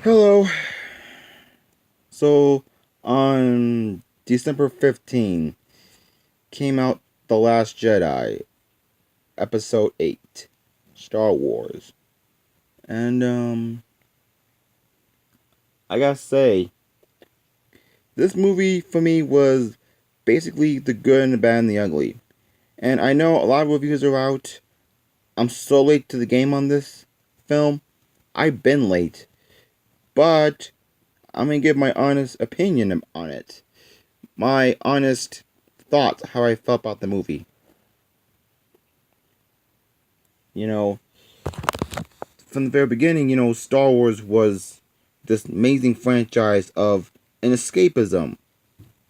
Hello. So, on December 15th, came out The Last Jedi, Episode 8, Star Wars. And, I gotta say, this movie for me was basically the good and the bad and the ugly. And I know a lot of reviews are out. I'm so late to the game on this film. I've been late. But, I'm gonna give my honest opinion on it. My honest thoughts, how I felt about the movie. You know, from the very beginning, Star Wars was this amazing franchise of an escapism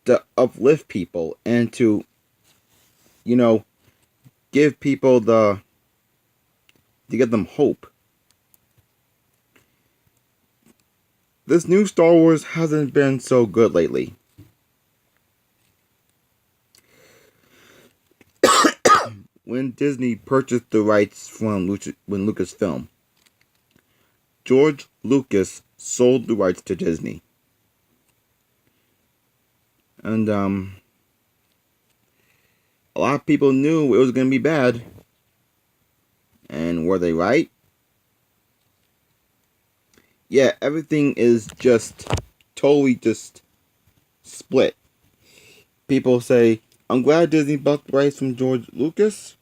to uplift people and to, you know, give people to give them hope. This new Star Wars hasn't been so good lately. When Disney purchased the rights from Lucasfilm, George Lucas sold the rights to Disney. And a lot of people knew it was going to be bad. And were they right? Yeah, everything is just totally just split. People say, I'm glad Disney bought the rights from George Lucas.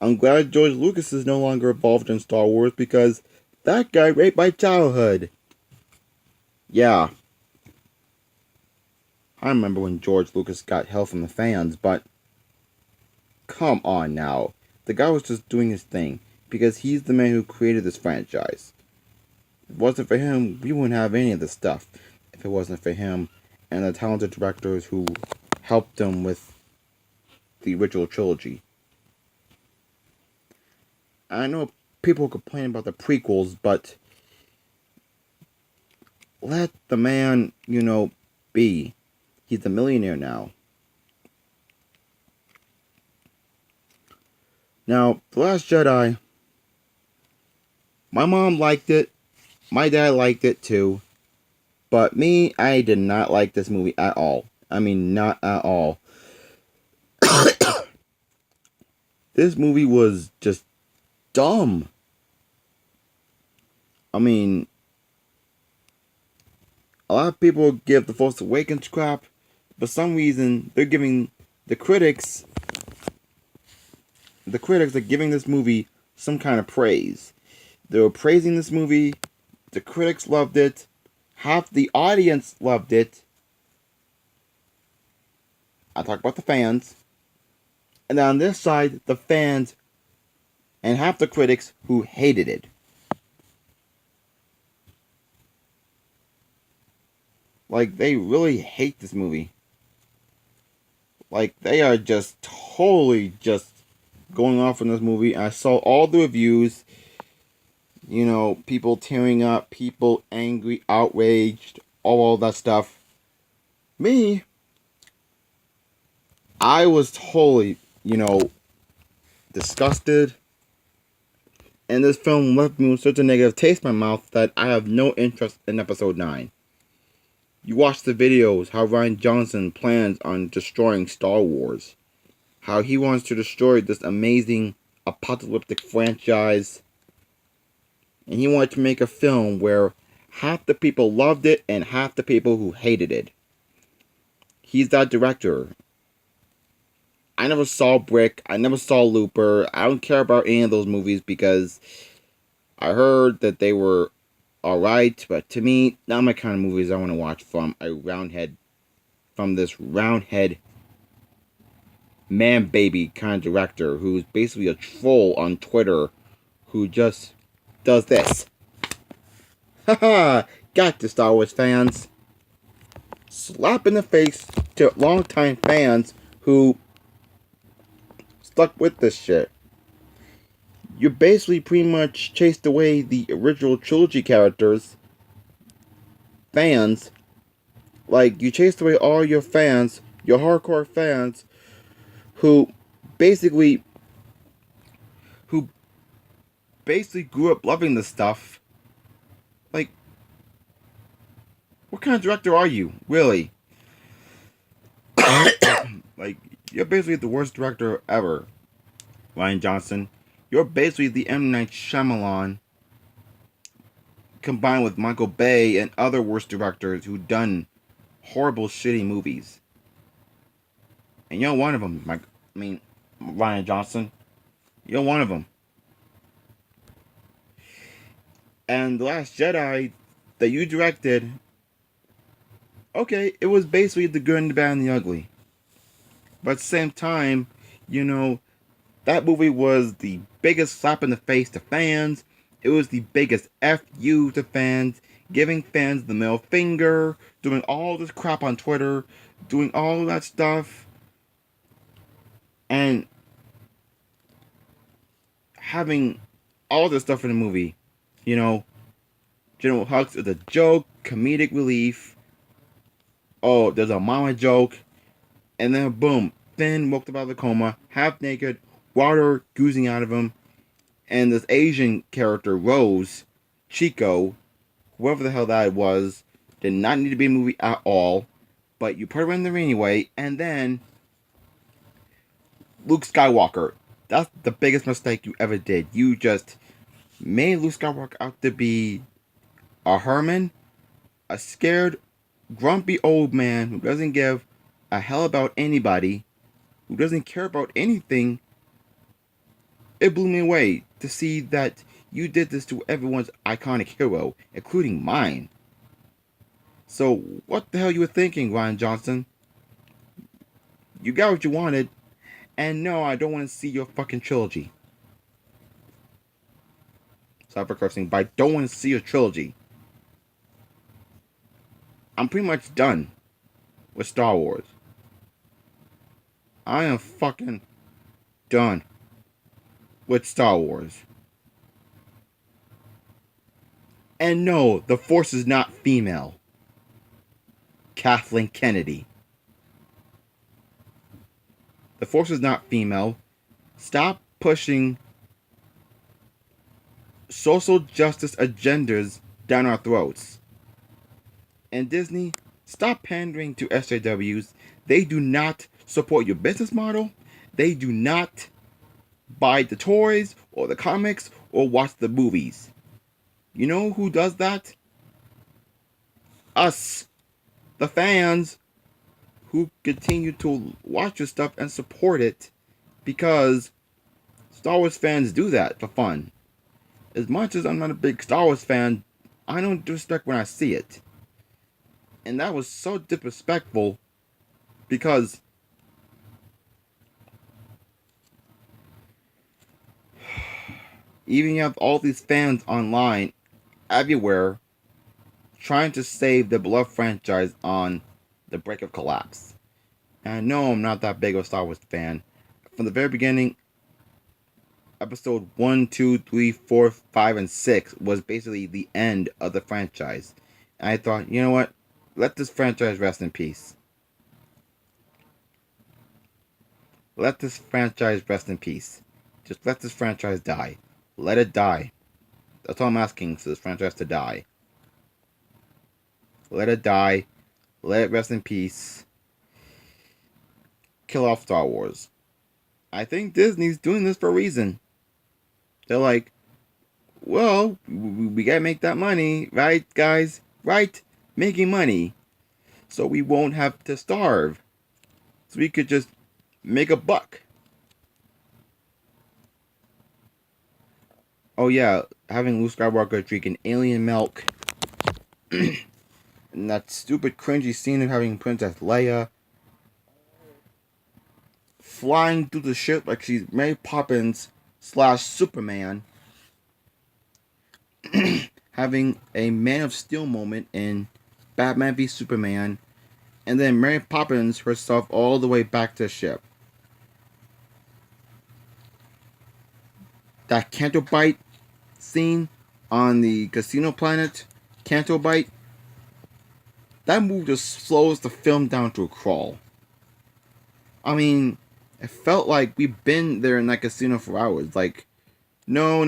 I'm glad George Lucas is no longer involved in Star Wars because that guy raped my childhood. Yeah, I remember when George Lucas got hell from the fans, but come on now. The guy was just doing his thing because he's the man who created this franchise. If it wasn't for him, we wouldn't have any of this stuff. If it wasn't for him and the talented directors who helped him with the original trilogy. I know people complain about the prequels, but let the man, be. He's a millionaire now. Now, The Last Jedi, my mom liked it, my dad liked it too, but me, I did not like this movie at all. I mean, not at all. This movie was just dumb. I mean, a lot of people give The Force Awakens crap. For some reason, they're giving the critics are giving this movie some kind of praise. They were praising this movie. The critics loved it. Half the audience loved it. I talk about the fans. And on this side, the fans and half the critics who hated it. Like, they really hate this movie. Like, they are just totally just going off on this movie. I saw all the reviews. People tearing up, people angry, outraged, all that stuff. Me, I was totally, disgusted. And this film left me with such a negative taste in my mouth that I have no interest in episode 9. You watch the videos how Rian Johnson plans on destroying Star Wars. How he wants to destroy this amazing apocalyptic franchise. And he wanted to make a film where half the people loved it and half the people who hated it. He's that director. I never saw Brick. I never saw Looper. I don't care about any of those movies because I heard that they were alright, but to me, not my kind of movies I want to watch from this roundhead man baby kind of director who's basically a troll on Twitter who just does this. Haha, got to Star Wars fans. Slap in the face to longtime fans who stuck with this shit. You basically pretty much chased away the original trilogy characters, fans. Like, you chased away all your fans, your hardcore fans, who basically who basically grew up loving this stuff. Like, What kind of director are you, really? Like, you're basically the worst director ever, Rian Johnson. You're basically the M. Night Shyamalan combined with Michael Bay and other worst directors who done horrible, shitty movies. And you're one of them, Rian Johnson. You're one of them. And The Last Jedi that you directed, okay, it was basically the good and the bad and the ugly. But at the same time, you know, that movie was the biggest slap in the face to fans. It was the biggest FU to fans, giving fans the middle finger, doing all this crap on Twitter, doing all that stuff, and having all this stuff in the movie. You know, General Hux is a joke, comedic relief. Oh, there's a mama joke. And then boom, Finn woke up out of the coma, half naked, water oozing out of him. And this Asian character, Rose, Chico, whoever the hell that was, did not need to be in the movie at all. But you put her in there anyway. And then Luke Skywalker. That's the biggest mistake you ever did. You just made Luke Skywalker out to be a Herman, a scared, grumpy old man who doesn't give a hell about anybody, who doesn't care about anything. It blew me away to see that you did this to everyone's iconic hero, including mine. So, what the hell you were thinking, Rian Johnson? You got what you wanted, and no, I don't want to see your fucking trilogy. Sorry for cursing, but I don't want to see your trilogy. I'm pretty much done with Star Wars. I am fucking done with Star Wars. And no, the Force is not female. Kathleen Kennedy. The Force is not female. Stop pushing social justice agendas down our throats. And Disney, stop pandering to SJWs. They do not support your business model. They do not buy the toys or the comics or watch the movies. You know who does that? Us, the fans, who continue to watch your stuff and support it because Star Wars fans do that for fun. As much as I'm not a big Star Wars fan, I don't disrespect when I see it. And that was so disrespectful because even you have all these fans online everywhere trying to save the beloved franchise on the brink of collapse. And I know I'm not that big of a Star Wars fan. From the very beginning, episode 1, 2, 3, 4, 5, and 6 was basically the end of the franchise. And I thought, you know what? Let this franchise rest in peace. Let this franchise rest in peace. Just let this franchise die. Let it die. That's all I'm asking for this franchise to die. Let it die. Let it rest in peace. Kill off Star Wars. I think Disney's doing this for a reason. They're like, well, we gotta make that money, right, guys? Right? Making money. So we won't have to starve. So we could just make a buck. Oh yeah, having Luke Skywalker drinking alien milk. And that stupid cringy scene of having Princess Leia flying through the ship like she's Mary Poppins / Superman. Having a Man of Steel moment in Batman v Superman. And then Mary Poppins herself all the way back to the ship. That Canto Bite scene on the casino planet, Canto Bite, that move just slows the film down to a crawl. I mean, it felt like we've been there in that casino for hours. Like, no.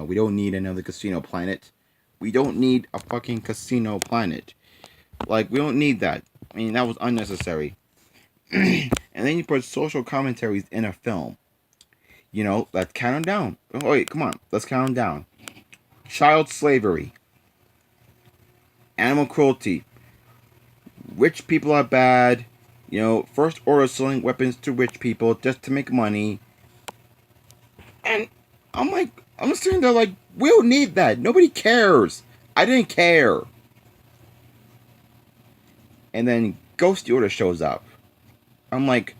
We don't need another casino planet. We don't need a fucking casino planet. Like, we don't need that. I mean, that was unnecessary. And then you put social commentaries in a film. You know, let's count them down. Oh, wait, come on. Let's count them down. Child slavery. Animal cruelty. Rich people are bad. You know, first order selling weapons to rich people just to make money. And I'm sitting there like, we don't need that. Nobody cares. I didn't care. And then Ghost Yoda shows up. I'm like,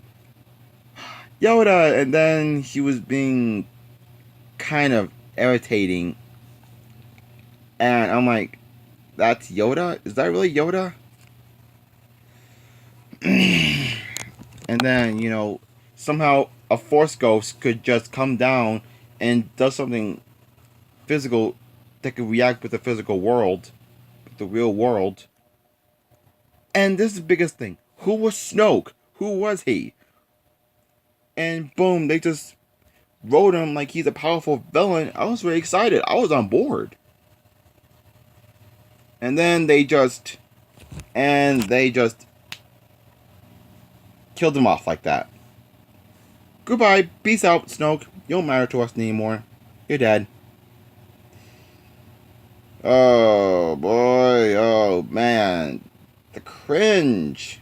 Yoda. And then he was being kind of irritating. And I'm like, that's Yoda? Is that really Yoda? And then, you know, somehow a Force Ghost could just come down and does something physical that could react with the physical world, with the real world. And this is the biggest thing. Who was Snoke? Who was he? And boom, they just wrote him like he's a powerful villain. I was really excited. I was on board. And then they just killed him off like that. Goodbye. Peace out, Snoke. You don't matter to us anymore. You're dead. Oh, boy. Oh, man. The cringe.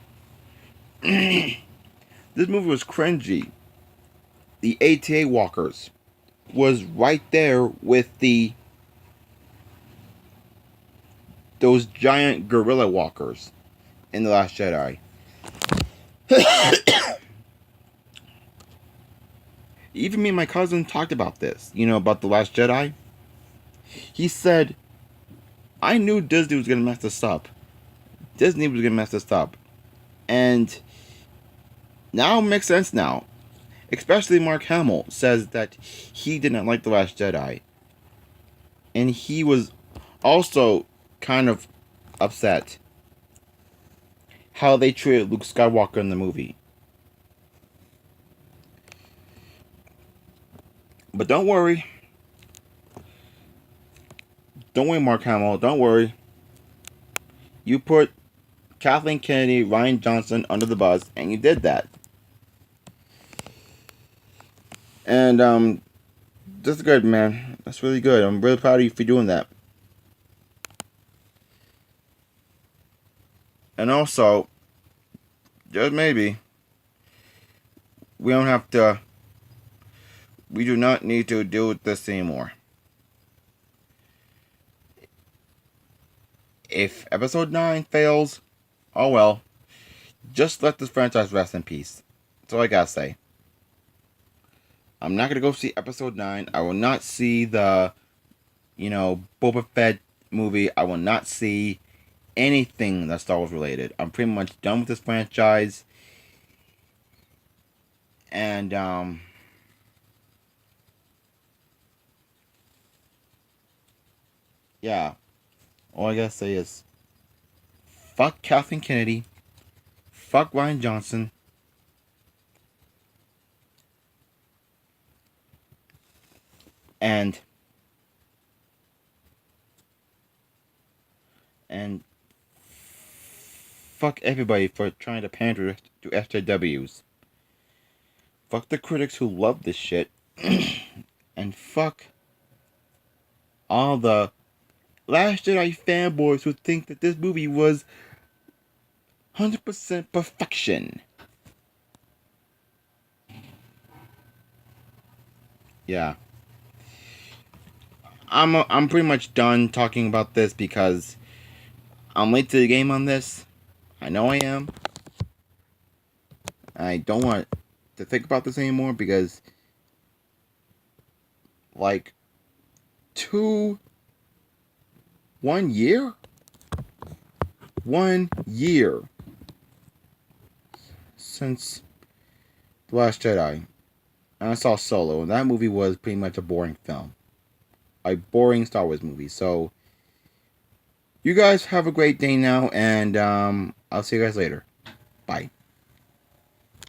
This movie was cringy. The ATA walkers was right there with those giant gorilla walkers in The Last Jedi. Even me and my cousin talked about this, you know, about The Last Jedi. He said, I knew Disney was going to mess this up. Disney was going to mess this up. And now it makes sense now. Especially Mark Hamill says that he did not like The Last Jedi. And he was also kind of upset how they treated Luke Skywalker in the movie. But don't worry. Don't worry, Mark Hamill. Don't worry. You put Kathleen Kennedy, Rian Johnson under the bus, and you did that. And that's good, man. That's really good. I'm really proud of you for doing that. And also, just maybe, we do not need to deal with this anymore. If episode 9 fails, oh well. Just let this franchise rest in peace. That's all I gotta say. I'm not gonna go see episode 9. I will not see the, Boba Fett movie. I will not see anything that's Star Wars related. I'm pretty much done with this franchise. And, yeah. All I gotta say is, fuck Kathleen Kennedy. Fuck Rian Johnson. And fuck everybody for trying to pander to SJWs. Fuck the critics who love this shit. And fuck all the Last Jedi fanboys who think that this movie was 100% perfection. Yeah. I'm pretty much done talking about this because I'm late to the game on this. I know I am. I don't want to think about this anymore because, like, 1 year? 1 year since The Last Jedi. And I saw Solo, and that movie was pretty much a boring film. A boring Star Wars movie. So, you guys have a great day now, and I'll see you guys later. Bye.